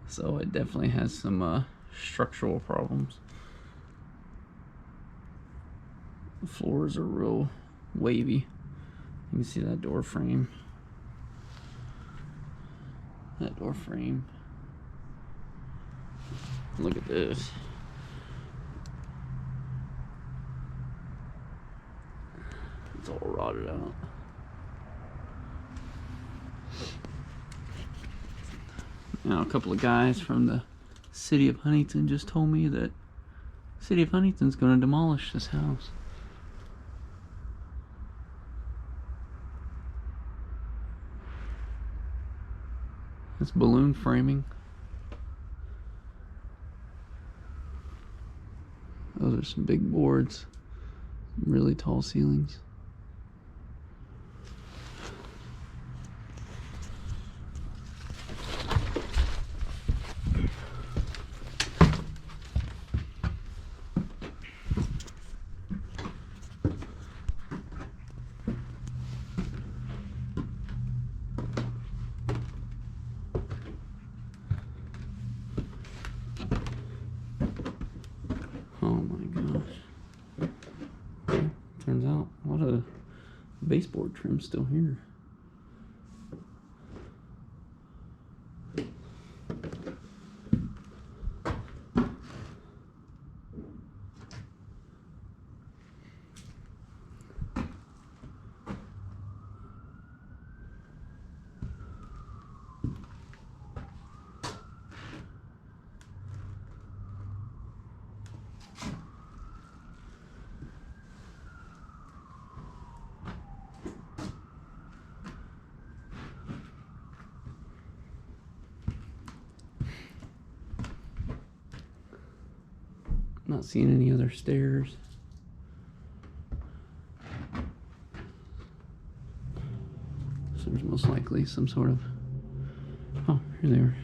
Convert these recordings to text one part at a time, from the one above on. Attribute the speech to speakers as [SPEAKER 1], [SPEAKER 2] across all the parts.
[SPEAKER 1] So it definitely has some structural problems. The floors are real wavy. You can see that door frame. That door frame. Look at this. It's all rotted out. Now, a couple of guys from the city of Huntington just told me that the city of Huntington's going to demolish this house. It's balloon framing. Those are some big boards, really tall ceilings. Oh my gosh. Turns out a lot of baseboard trim still here. Not seeing any other stairs. So there's most likely some sort of... Oh, here they are.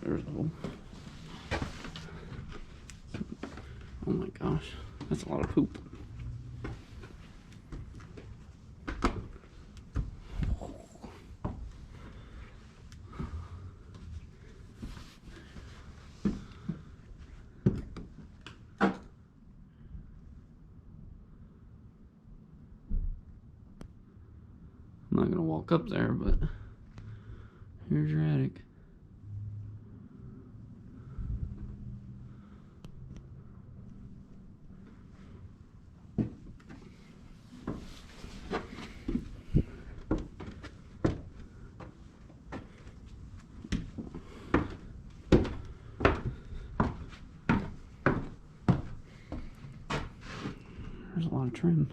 [SPEAKER 1] There's a hole. Oh my gosh, that's a lot of poop. I'm not gonna walk up there, but here's your attic. There's a lot of trim.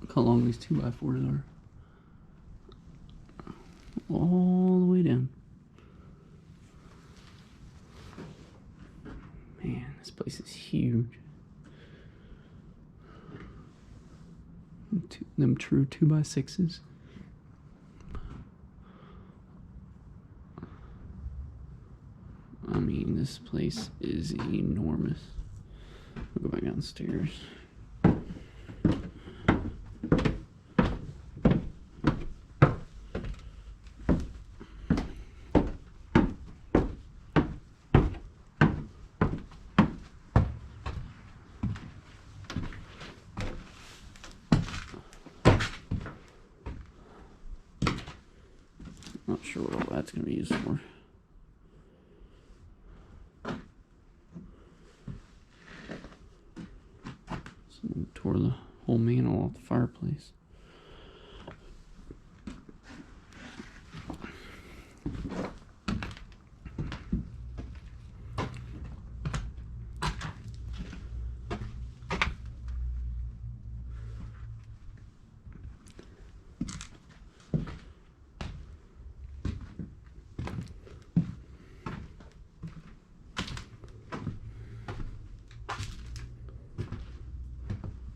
[SPEAKER 1] Look how long these 2x4s are. All the way down. Man, this place is huge. Them true 2x6s. I mean, this place is enormous. I'll go back downstairs. Not sure what all that's going to be used for. Someone tore the whole mantle off the fireplace.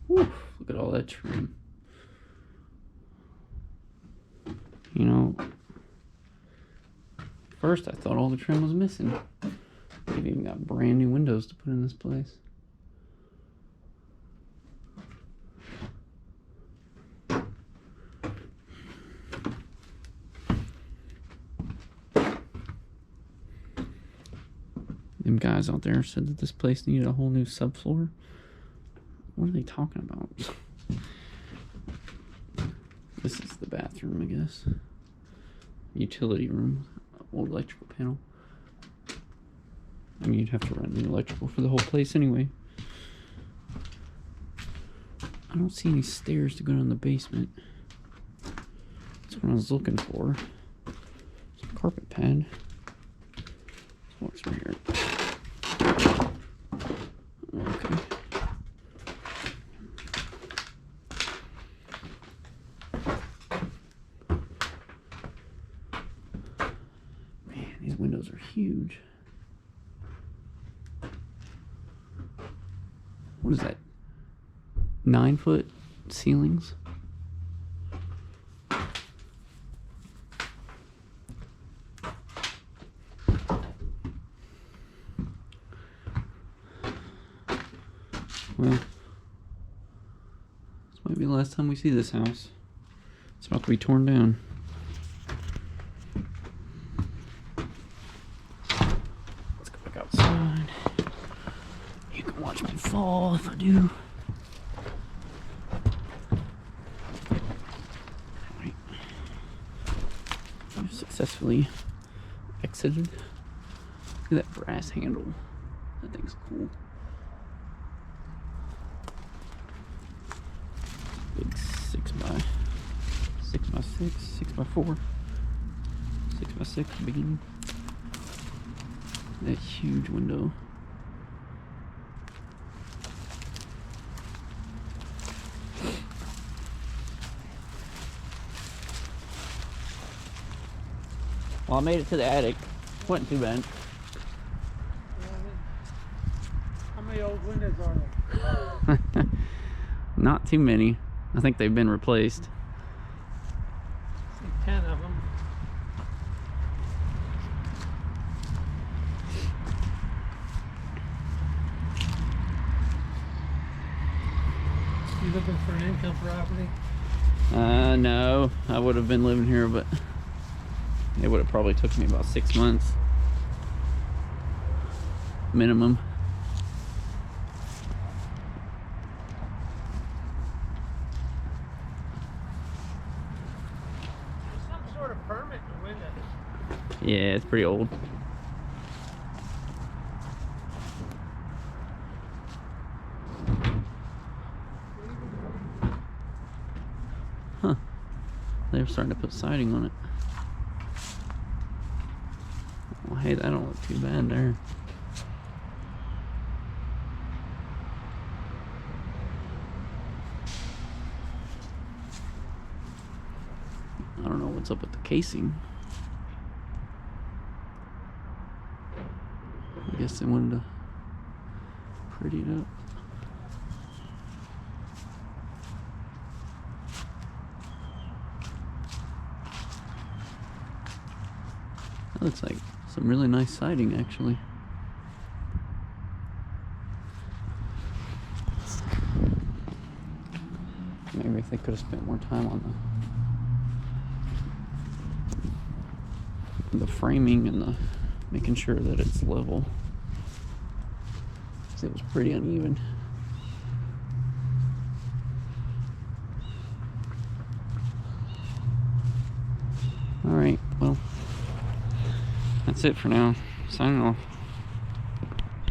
[SPEAKER 1] Whew, Look at all that trim. You know, first I thought all the trim was missing. They've even got brand new windows to put in this place. Them guys out there said that this place needed a whole new subfloor. What are they talking about? This is the bathroom, I guess. Utility room. Old electrical panel. I mean, you'd have to run new electrical for the whole place anyway. I don't see any stairs to go down the basement. That's what I was looking for. Some carpet pad. What's from here? Okay. Man, these windows are huge. What is that? 9-foot ceilings? Well, this might be the last time we see this house. It's about to be torn down. Let's go back outside. You can watch me fall if I do. Alright. I've successfully exited. Look at that brass handle. That thing's cool. Big 6x6, 6x4, 6x6 beam. That huge window. Well, I made it to the attic. Wasn't too bad.
[SPEAKER 2] How many old windows are there?
[SPEAKER 1] Not too many. I think they've been replaced.
[SPEAKER 2] I see 10 of them. You looking for an income property?
[SPEAKER 1] No. I would have been living here, but it would have probably took me about 6 months. Minimum.
[SPEAKER 2] Permit in the window.
[SPEAKER 1] Yeah, it's pretty old. Huh. They're starting to put siding on it. Well, hey, that don't look too bad there. I don't know what's up with the casing. I guess they wanted to pretty it up. That looks like some really nice siding, actually. Maybe if they could have spent more time on the framing and the making sure that it's level. It was pretty uneven. All right, well, that's it for now. Signing off.